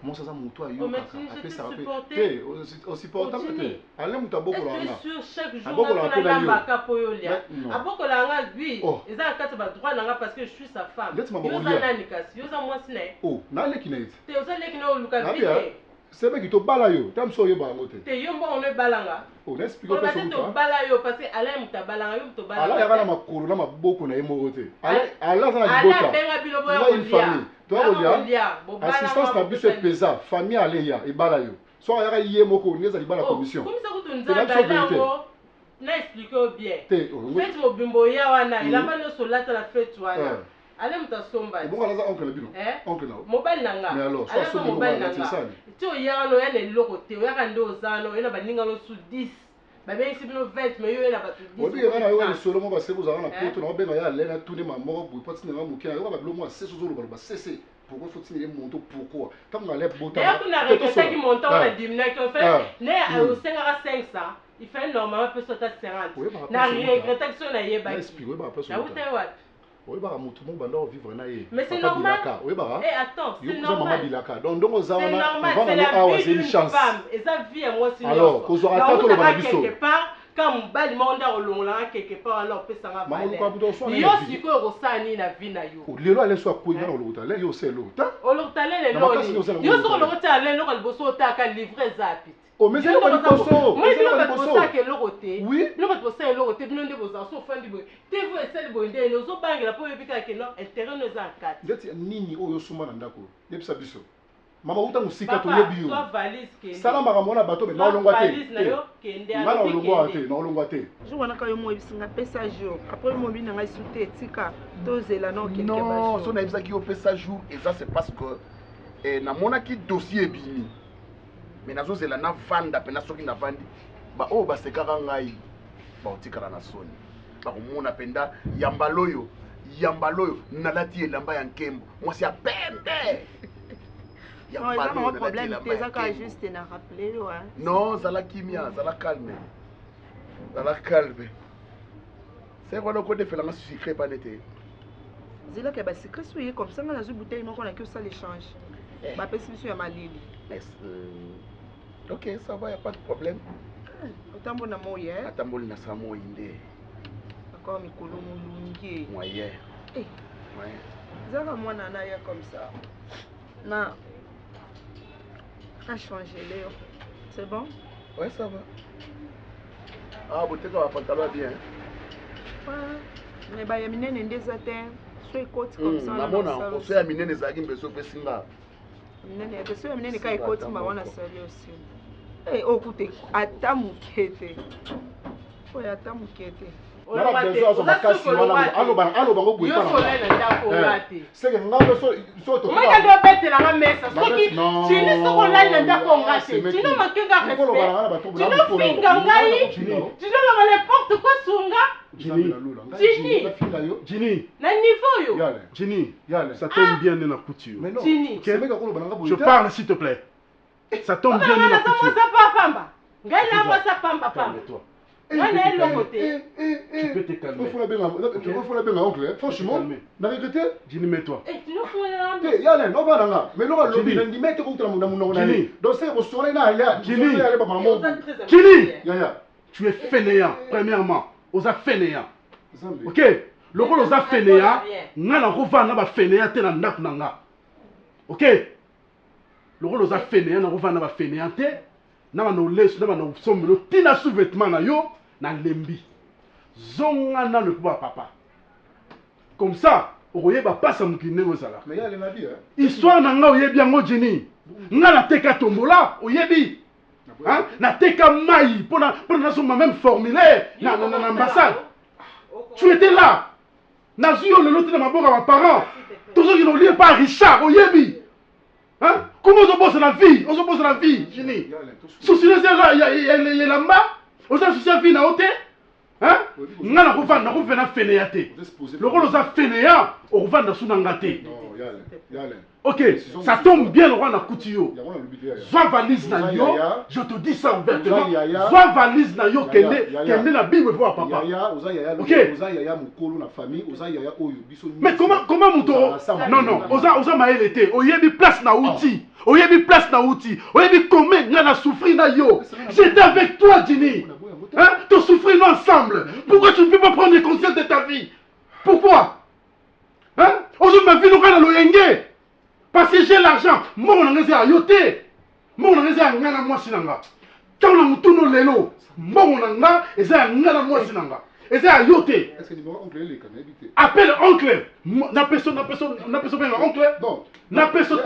Monsa za muto ayo kaka apesa te o supporta te ale muta boko la nga sur chaque jour na ngamba poyolia aboko la nga lui eza kati ba droit na nga parce que je suis sa femme yoza nani kasi yoza mwasi na oh na leki na ite te oza leki na oluka vite sebe ki to bala yo tam so yo ba ngote te yo mbo ono balanga oh n'explique pas ça to bala yo parce que ala muta balanga yo muto balanga ala ya kana makolo na maboko na yemo te ala za na bota ala benga bilobo ya famille. Toi, assistance na biso pesa famille aleya ebala yo so ayaka ye moko ngeza libala commission comme ça kutu nzambe nango na expliqué bien fête mobimbo ya wana elamba nyonso olata na fête wana ale moto asomba mobali na nga alaka mobali na nga ti oyaka no oya na eloko te oyaka nde oza no oye na baninga nosu 10 babengisi bino 20 me yo oye na bato 10 lisolo mo base bozala na poto na obenga ya ale na tuni mamoko boye poti ninga moke nayoka babilo mo asese ozoloba loba sese pourquoi faut-il les monter pourquoi tant qu'on allait botter d'ailleurs qu'on a récolté qui monte on a diminué qu'on fait né au 5 à 500 il fait normalement peut sauter 50 na regretté que ça na yeba expliquer ba pas ça outé wat oui bah mutu mo banda vivre na ye mais c'est normal oui bah et attends c'est normal donc ozana c'est la vie d'une femme et sa vie est moi sinon alors qu'on aura pas tout le banabiso quelque part quand mbali monda olongola quelque part alors pesa nga vale yo siko rosani na vie na yo lelo ale so akuina olota le yo selo ta olota le lelo yo so olota le lelo liboso ta ka livrer zapi o mais c'est pas liboso mais bino ba bosa ke lokote oui bino ba bosa lokote bino nde bosa so fandi boy te vous essayer boy nde no zo bangela po yebika ke no intérêt no za kat ndeti nini oyo suma na ndako yebisa biso mama uta musika to yebi yo sala makambo na bato be na olongwa te na olongwa te na olongwa te je wana ka yo mo ebisinga pesa jour après mo bina ngai sute tika to zela no quelque chose non so na ebisa ki yo pesa jour et ça c'est parce que na mona ki dossier bini mais nazo zela na vanda pe na soki na vandi ba o ba sekaka ngai ba otikala na soni ba komona penda yambaloyo nalati elamba ya nkembo mwasi ya pembe. Non, ils ont un problème, tu as juste à rappeler. Non, ça la kimia, ça la calme. Ça la calme. C'est quoi le code de faire la sucré pas d'été? C'est là que bah c'est que comme ça, on a une bouteille, on a que ça l'échange. Bah perception à ma lili. Ok, ça va, y a pas de problème. Autant bon amour hier. Attends bon na samo inde. D'accord, mi kolo mulungi. Moyen. Eh. Ouais. Zara moi nana ya comme ça. Na a changé Léo. C'est bon? Ouais, ça va. Ah, vous t'es pas pantalon bien. Ouais. Mais bah y'a minene ndezate. Soit côte comme ça. Na mona, on soit minene zagi mbeso pe singa. Minene, que soit minene kai côte mba wana sali aussi. Eh, okute atamukete. Ouais, atamukete. Ça tombe bien dans la couture. Je parle s'il te plaît. Ça tombe bien dans la couture. Tu peux te calmer. Il faut la bien oncle. Franchement, n'a regretté? Jini, mets-toi. Yale, non va là. Mais l'on a lobby, on dit mets-toi contre mon Jini. Donc c'est au soleil là, ya. Jini, Jini, tu es fainéant. Premièrement, osa fainéant. Ok. Le rôle osa fainéant, n'ala rova na ba fainéant te na ndako nanga. Ok. Le rôle osa fainéant na rova na ba fainéant te. Na ba no leso, na ba no sombelo tina sous-vêtement na yo. Na lembi zonga na le papa comme ça oye ba passa mukine ozala mais ya le nabi histoire na nga oyebi yango Jini nga na teka tombola oyebi hein na teka mai pona na même formulaire na ambassade tu étais là na zuyo le lote na maboka ba parents toujours qui n'oubliez pas Richard oyebi hein comment on bosse la vie Jini souci les ya lamba oza souci vie na ote hein nga na kovanda fainéant te lokolo oza fainéant okovanda suna nga te ok ça tombe bien lokwa na kuti yo zwa valise na yo je te dis ça ouvertement zwa valise na yo kende na bible po papa ok mais comment muto non oza mayele te oyebi place na uti oyebi combien nga na souffrir na yo j'étais avec toi Jini. Hein? Te souffrir ensemble. Pourquoi tu ne peux pas prendre conscience de ta vie? Pourquoi? Hein? Aujourd'hui ma vie nous a loyenge. Parce que j'ai l'argent. Moi on a à yoté. Moi on a à ngana moi sinanga. Quand on a mutuno lelo. Moi on a et ça ngana moi sinanga. Et c'est à yoté. Est-ce que tu vas oncle les canaux habité? Appelle oncle. Na personne ben oncle. Non. Na personne.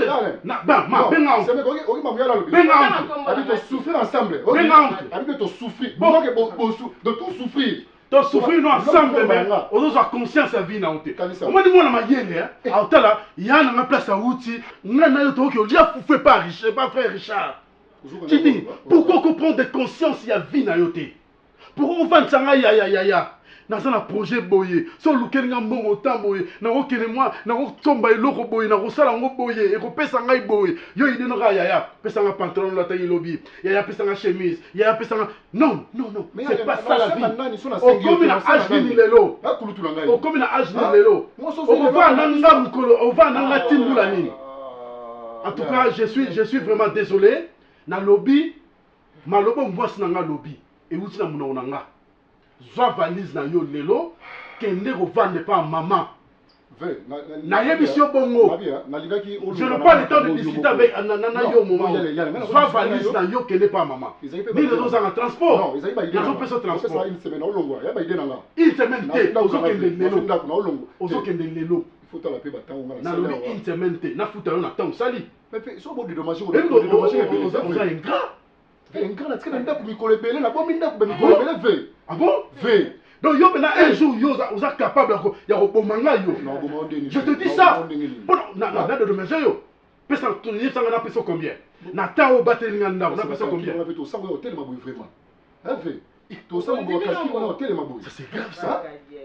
Na ben oncle. C'est mais ok ma là le. Ben oncle. Habite de souffrir ensemble. Ben oncle. Habite de souffrir. Bon de tout souffrir. Donc souffrir nous ensemble mais on doit conscience à vie na onté. Au moins moi na mayele hein. À tala, il y a na place à outil. Ngana yo to ki olia fait pas Richard, pas frère Richard. Tu dis pourquoi qu'on prend des consciences ya vie na yoté? Pourquoi on vend ça ya dans un projet boyé so lukenga mbongo tamboye na okene moi na otomba eloko boye na kosala ngo boye e kopesa ngai boye yo ide no ya pesa nga pantalon la taille lobby ya pesa nga chemise ya pesa nga non c'est pas ça la vie au comme na âge ni lelo au comme na âge ni lelo on va nanga mukolo on va nanga timbula nini. En tout cas je suis vraiment désolé na lobby malobo mwasi nanga lobby et wuti na muno nanga Zwa valise na yo lelo kende ko vendre pas maman. Na yebi yo bongo. Je n'ai pas le temps de discuter avec nana yo moment. Zwa valise na yo kende pas maman. Ni les autres en transport. Non, ils ont pris ce transport. Une semaine té. Ozo kende lelo. Il faut la paix battant. Na lobi une semaine té. Na futa yo na temps sali. Mais so bo de dommage on est ingrat. Ah bon? Donc yo maintenant un jour yo vous êtes capable ya robomanga yo. Je te dis ça. Bon na de mes yo. Pesa tourner ça na pesa combien? Na ta o bateli nganda na pesa combien? On a fait tout ça au hôtel ma boy vraiment. Hein fait. Tout ça on va hôtel ma boy. Ça c'est grave ça.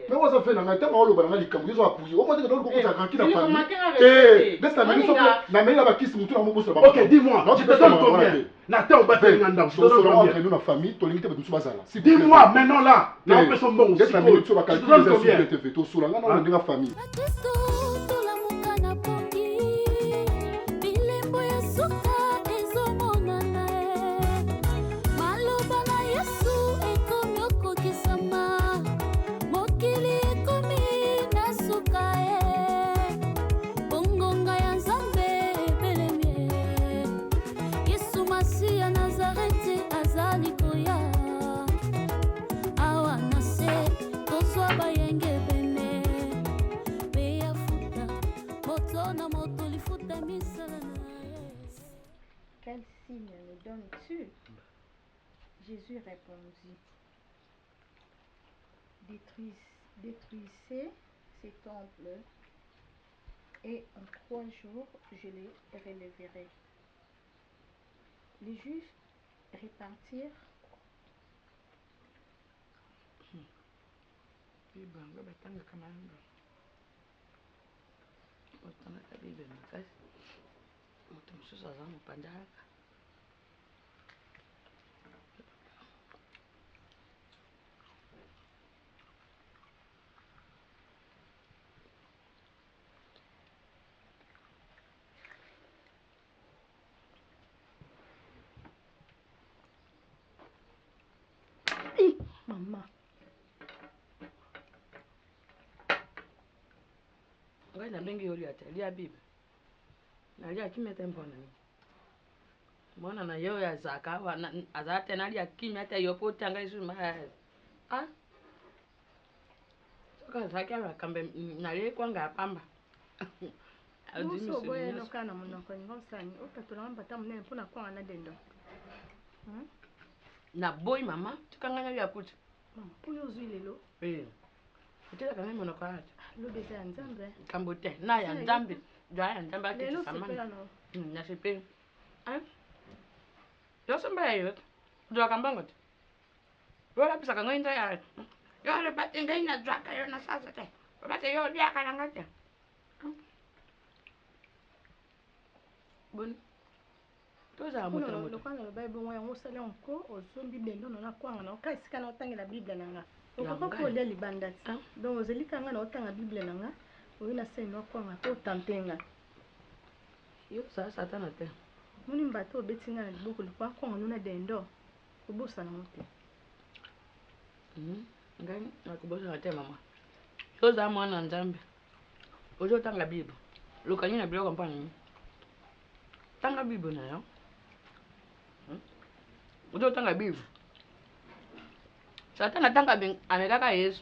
Mais on ça fait na ngata ma oloba na likambo yo appuyer. Au moins de l'autre côté ça tranquille la famille. Eh, laisse la minute na mela ba kiss mutu na mo bossa ba. OK, dis-moi, je te donne combien? Nata bateli nganda, je te donne combien? Nous la famille, to limite betu bazala. Dis-moi maintenant là, na pesa mbongo. Laisse la minute ba calculer les combien? To sula ngana na ndinga famille. Quel signe me donnes-tu? Jésus répondit, détruisez ces temples et en 3 jours je les relèverai. Les Juifs repartirent Maman. Ngai na bengi yoli lia bibi. Na lia kimete mbona ni. Mbona na yo ya zaka wa azate na lia kimete yo potanga isu ma. Ah. Soka zaka ra kambe na lia kwanga pamba. Muso boye no kana munoko ngosani okatola mbata munene pona kwanga na dendo. Na boy mama tukanganya ya puti. Mama puyo zwilelo. Utela kana mwana kwa ati. Lo beza ya nzambe. Kambote na ya nzambe. Jwa ya nzambe ati sama. Na sipe. Yo samba yo. Jwa kambangot. Wala pisa kanga inda ya. Yo le pati ngai na jwa ka yo na sasa te. Pati yo dia kana ngate. Bon. Toza moto moto. Le kwana le Bible mo yango sala onko ozombi bendo na kwanga na okasika na otangela Bible nanga. Okoko ko le libanda ti. Donc ozelika nga na otanga Bible nanga. Oyina seno kwanga ko tantenga. Yo sa satana te. Muni mbato betinga na liboko kwa kwanga nuna dendo. Kubosa na moto. Ngai na kubosa na te mama. Toza mwana nzambe. Ojo tanga Bible. Lokani na biloko mpana. Tanga Bible na yo. Udo tanga Bible. Satana tanga amekaka Yesu.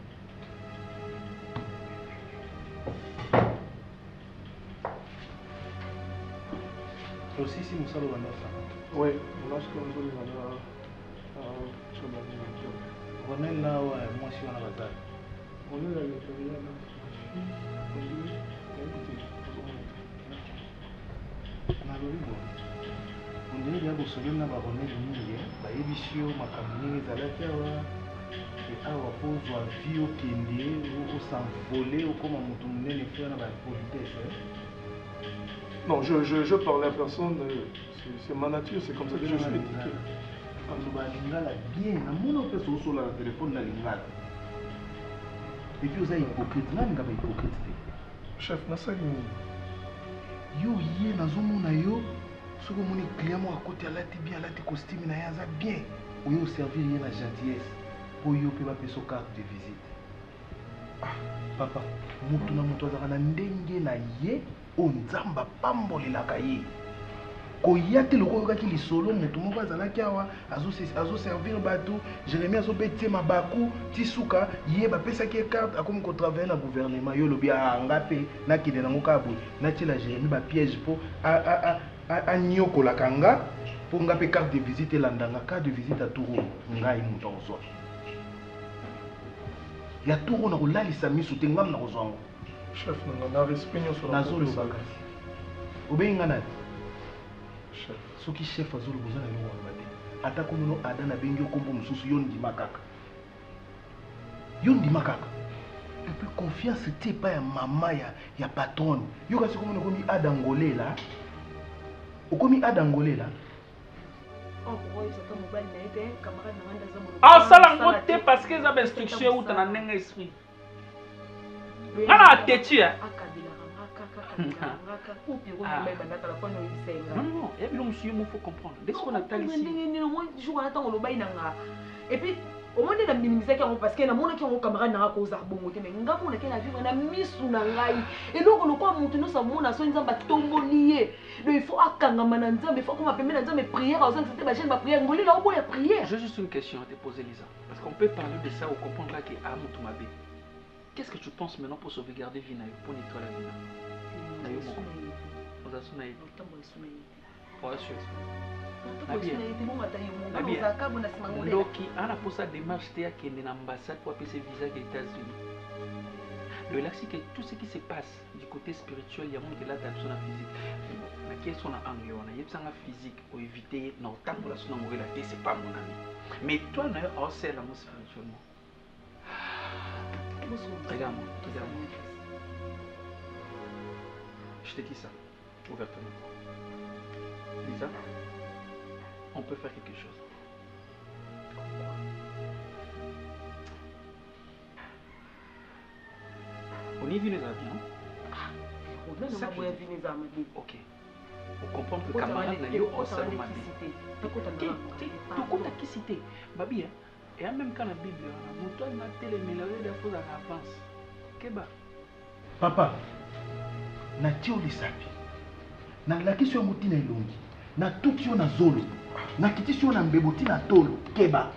Aussi, si nous sommes dans notre Oui, on a ce qu'on veut dans Ronel là, ouais, moi je suis en Avatar. On est là, on dirait qu'il y a des semaines là, Ronel mingi, bayebisio makamini ezalaki awa awa kozwa vie okende osanvole okoma moto monene fe na bapolitesse. Non, je parlais à personne, c'est ma nature, c'est comme ça que je suis éduqué. Lingala bien, namona mpe sosola na telefone na lingala. Et puis oza hypocrite, nani nga ba hypocrite te? Chef, nasali nini? Yo ye nazomona yo, soki omoni client moko akote alati bien, alati costume na ye aza bien, oyo oservir ye na gentillesse, po yo mpe bapesa carte de visite. Ah, papa, mutu na mutu azalaka na ndenge na ye, oyo nzambe apambolelaka ye. Koya te loko yoka ki lisolo mutu moko azalaki awa azoservir bato Jérémie azobetie mabaku tisuka ye bapesaki carte akomi kotravailler na gouvernement yo lobi anga mpe nakende nango kaka boye natiela Jérémie bapiège mpo anyokolaka nga mpo nga mpe carte de visite elandanga carte de visite aturo ngai moto akozwa ya turo na kolalisa miso te ngam na kozwa ngo chef na respect nyonso nazoloba kasi obengi nga nani soki chef azoloba oza na yo wana te ata komino ada nabengi okombo mosusu yo ndima kaka epuis confiance te epai ya mama ya patronne yo kasi komona okomi adangolela asala ngo te parce que eza bainstruction euta na ndenge esprit ngana ateti non, il y a bien monsieur, il faut comprendre. Dès qu'on a tal ici. Et puis, au moins, il a minimisé parce qu'il y a un qui ont camarade n'a cause à bon côté, mais il y a un qui a vu un ami sous la raille. Et donc, on a monté nos savons, on a soigné un tombeau lié. Donc, il faut à Kangamananza, mais il faut qu'on m'appelle maintenant mes prières, aux c'était ma chaîne, ma prière. On là, on a prière. J'ai juste une question à te poser, Lisa. Parce qu'on peut parler de ça ou comprendre là qu'il y a Moutoumabé. Qu'est-ce que tu penses maintenant pour sauvegarder Vina, pour nettoyer la Vina? Loki anaposa démarche te akende na ambassade pour appeler visa des États-Unis. Le laxi que tout ce qui se passe du côté spirituel, il y a monde qui là dans son physique. Mais qui sont en anglais, on a yé sang physique pour éviter non tant que la son mourir la tête c'est pas mon ami. Mais toi n'a pas c'est l'amour spirituellement. Regarde-moi. Je te dis ça ouvertement. Lisa, on peut faire quelque chose. On y vit les avions. Ok. On comprend que camarade n'a eu au salon tout compte qui cité. Babi, et en même temps la Bible, on a télémélodie des choses à l'avance. Keba. Papa, natio lisapi. Na lakisi yo mutina elongi. Na tuki yo na zolo. Na kitisi yo na mbeboti na tolo. Keba.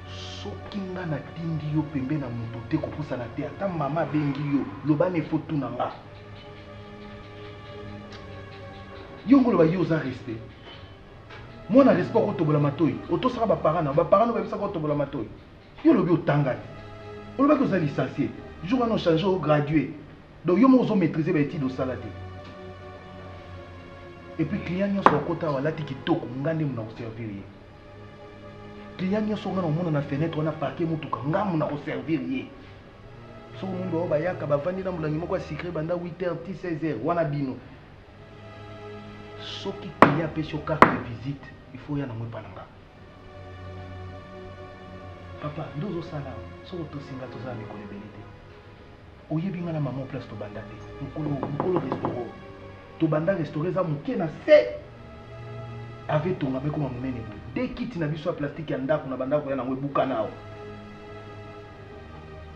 Soki nga na tindi yo pembe na mutu te kopusa na te ata mama bengi yo loba ne fotu na nga. Yo ngolo ba yo za respect. Moi na respect ko tobola matoi. Otosaka ba parents na ba bisa ko tobola matoi. Yo lobi otanga. Oloba ko za licencié. Jour on changer au gradué. Donc yo mo zo maîtriser ba études au salade. Et puis client nyonso okota walati kitoko ngande muna servir ye. Client nyonso ngana omona na fenêtre on a parqué mutuka ngamu na servir ye. So mundu ba yaka ba vandi na mulangi moko secret banda 8h 16h wana bino. Soki client pe sur carte de visite, il faut y en avoir pananga. Papa, ndozo sala, so to singa to za mikolo belete. Oyebi nga na maman place to banda te. Mukolo restaurant. To banda restaurant za muke na se. Ave to ngabe ko munene bo. De kiti na biso ya plastique ya ndako na banda ko ya na webuka nao.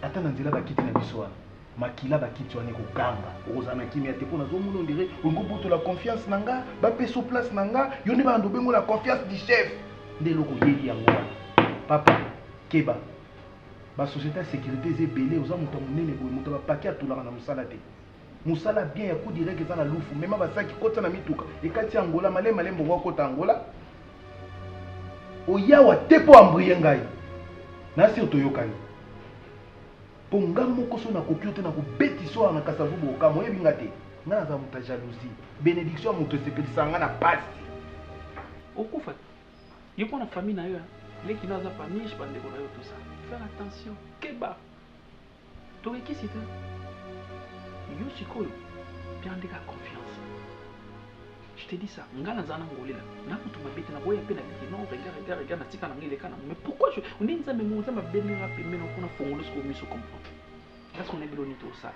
Ata na nzela ba kiti na biso wa. Makila ba kiti wane ko ganga. Oza na kimia te pona zo muno ndire, ngo poto la confiance nanga, ba peso place nanga, yoni ba ndo bengo la confiance du chef. Nde loko yeli yango wana. Papa, keba. Ba société de sécurité est belé aux hommes monene boy moto ba paquet atulaka na musala te. musala bien ya coup direct eza na lufu mema basaki kota na mituka ekati Angola malema mbongo kota Angola oyawa te po ambriye ngai na sir toyokani po nga moko so na koki te na kobeti so na kasavu boka moyebi nga te nga naza moto ya jalousie bénédiction ya moto esepelisa nga na pasi okufa yo mpo na famille na yo leki no aza pamiche bandeko na yo tout ça faire attention keba tokekisi te yo sikoyo piandeka confiance je te dis ça nga naza na ngolela na kutu mabete na boya pe na biki non regarde na tika na ngile kana mais pourquoi je on est nzambe mo nzambe benera pe meno kuna fongolo sko miso comprendre est-ce qu'on est beloni tout ça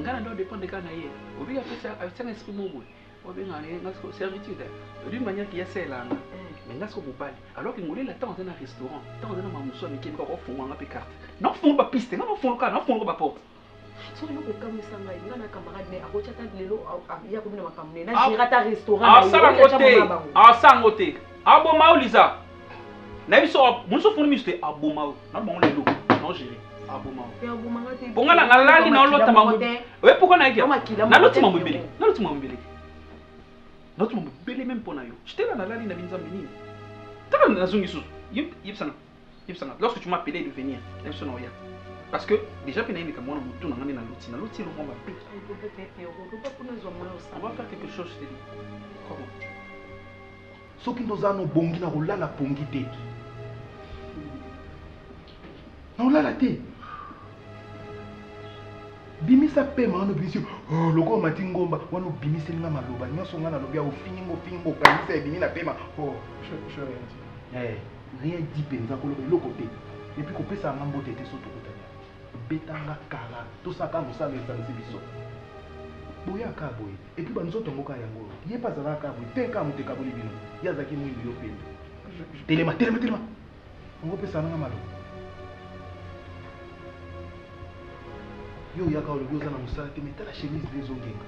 ngana ndo dépendre kana ye obiga pesa asanga esprit mobo obenga ne ngasko servitude d'une manière qui est celle mais ngasko mobali alors que ngolela temps dans un restaurant temps dans un mamuso mais qui est encore fond nga pe carte non fond ba piste non fond ka non fond ba porte so yo ko kamisa ngai ngana camarade ne akocha ta lelo ya ko bina makamne na jira ta restaurant ah sango te abo mauliza na biso munso funu miste abo mau na bon lelo non géré abo mau bonga na lali na lota mambo we pourquoi na kia na loti mambo bele na loti mambo bele notre mambo bele même pour na yo j'étais là na lali na binza menini tala na zungi susu yipsana lorsque tu m'as appelé de venir yipsana oya parce que déjà pena ni kamona mutu na ngani na loti lo mamba pe on va faire quelque chose je te dis comment soki ndozano bongi na kolala pongi te na kolala te bimisa pema wana obimisi loko mati ngomba wana obimiseli nga maloba nyonso nga nalobi ya ofingi okanisa ebimi na pema rien dit mpenza koloba eloko te epuis kopesa nga mbote te so tokutania betanga kala tosaka mosala esalisi biso boyaka boye epuis banzoto ngoka yango ye mpe azalaka boye te ka moto ekaboli bino ye azalaki mwindu yo pende telema ongo opesa nanga maloba yo oyaka olobi oza na mosala te mais tala chemise nde ezongenga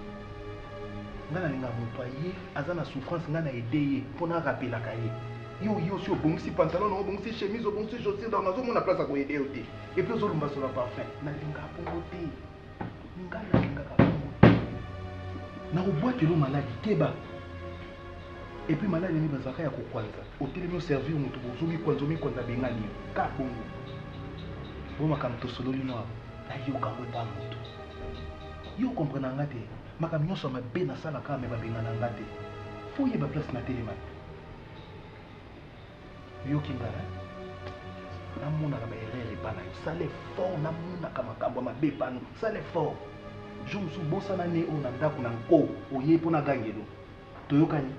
nga nalinga moto aye aza na souffrance nga na ede ye mpo na rapelaka ye yo si obongisi pantalon na obongisi chemise obongisi chaussure donc nazomona place ya koyede yo te epuis ozolumba sola parfum nalingaka bongo te nga nalingaka bongo te na kobwatelo maladi keba epuis maladi ni bazalaka ya kokwanza otelemi oservir moto ozomikwanza bengani yo ka bongo bo makambo tosololi no apo nayoka ngo pa moto yo comprendre nga te makambo nyonso mabe nasalaka me babengana nga te fo oyeba place na telema yoki ngala namonaka baerreur epana yo sala effort namonaka makambo ya mabe epano sala effort jour mosusu bosana ne oyo na ndako na nko oye mpo na gangelo toyokani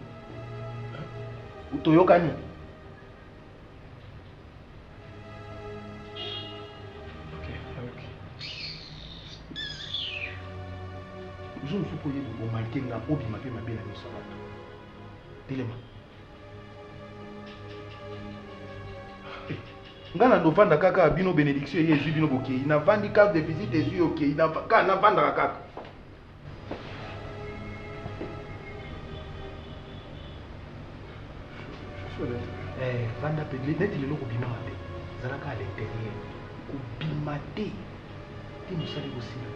jour mosusu mpo oyebi bomanke nga obima mpe mabe na miso bato telema nga na ndovanda kaka bino bénédiction ye ezwi bino bokei navandi carte de visite ezwi okei navandaka kaka vanda mpe neti lelo kobimaka te ezalaka à l'intérieur kobima te te mosali kosila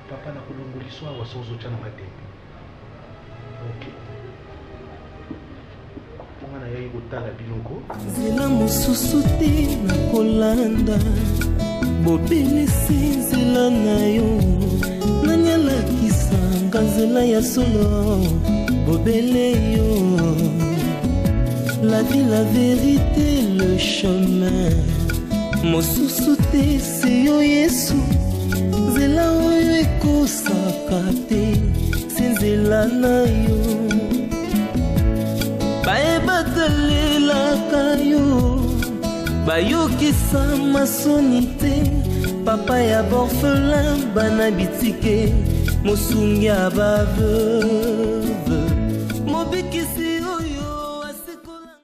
papa na kolongoliso awa so ozotya na matembe ok mponga na yai kotala binoko nzela mosusu te na kolanda bobelisi nzela na yo nani alakisanga nzela ya solo bobele yo la vie, la vérité, le chemin mosusu te se yo yesu nzela oyo ekosaka te se nzela na yo bayebatalelaka yo bayokisa masoni te papa ya borfelin bana bitike mosungi ya baveuve mobikisi